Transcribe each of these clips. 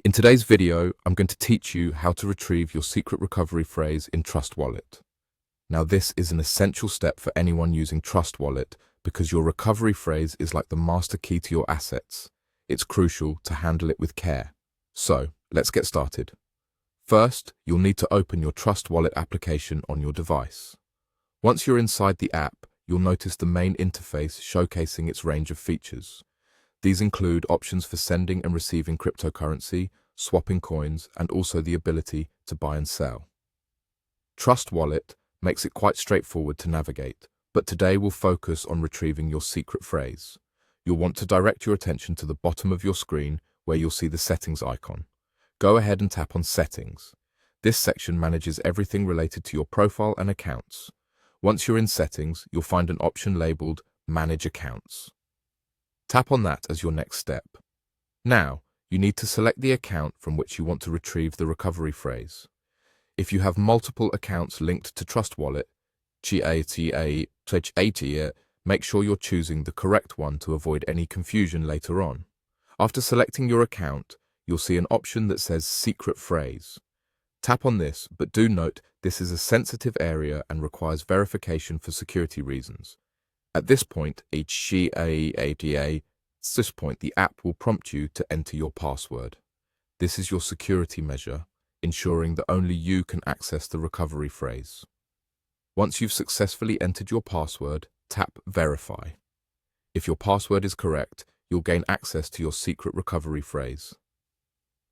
In today's video, I'm going to teach you how to retrieve your secret recovery phrase in Trust Wallet. Now, this is an essential step for anyone using Trust Wallet because your recovery phrase is like the master key to your assets. It's crucial to handle it with care. So, let's get started. First, you'll need to open your Trust Wallet application on your device. Once you're inside the app, you'll notice the main interface showcasing its range of features. These include options for sending and receiving cryptocurrency, swapping coins, and also the ability to buy and sell. Trust Wallet makes it quite straightforward to navigate, but today we'll focus on retrieving your secret phrase. You'll want to direct your attention to the bottom of your screen where you'll see the settings icon. Go ahead and tap on Settings. This section manages everything related to your profile and accounts. Once you're in Settings, you'll find an option labeled Manage Accounts. Tap on that as your next step. Now, you need to select the account from which you want to retrieve the recovery phrase. If you have multiple accounts linked to Trust Wallet, make sure you're choosing the correct one to avoid any confusion later on. After selecting your account, you'll see an option that says Secret Phrase. Tap on this, but do note this is a sensitive area and requires verification for security reasons. At this point, the app will prompt you to enter your password. This is your security measure, ensuring that only you can access the recovery phrase. Once you've successfully entered your password, tap Verify. If your password is correct, you'll gain access to your secret recovery phrase.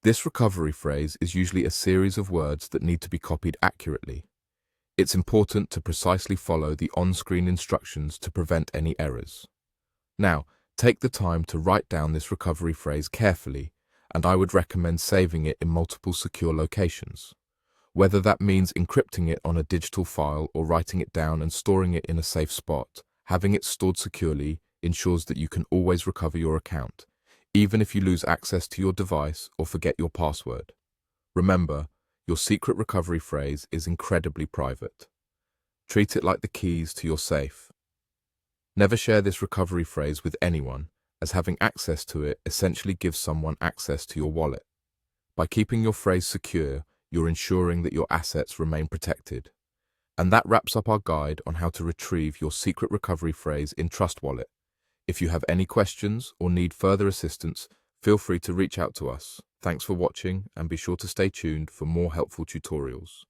This recovery phrase is usually a series of words that need to be copied accurately. It's important to precisely follow the on-screen instructions to prevent any errors. Now, take the time to write down this recovery phrase carefully, and I would recommend saving it in multiple secure locations. Whether that means encrypting it on a digital file or writing it down and storing it in a safe spot, having it stored securely ensures that you can always recover your account, even if you lose access to your device or forget your password. Remember, your secret recovery phrase is incredibly private. Treat it like the keys to your safe. Never share this recovery phrase with anyone, as having access to it essentially gives someone access to your wallet. By keeping your phrase secure, you're ensuring that your assets remain protected. And that wraps up our guide on how to retrieve your secret recovery phrase in Trust Wallet. If you have any questions or need further assistance, feel free to reach out to us. Thanks for watching and be sure to stay tuned for more helpful tutorials.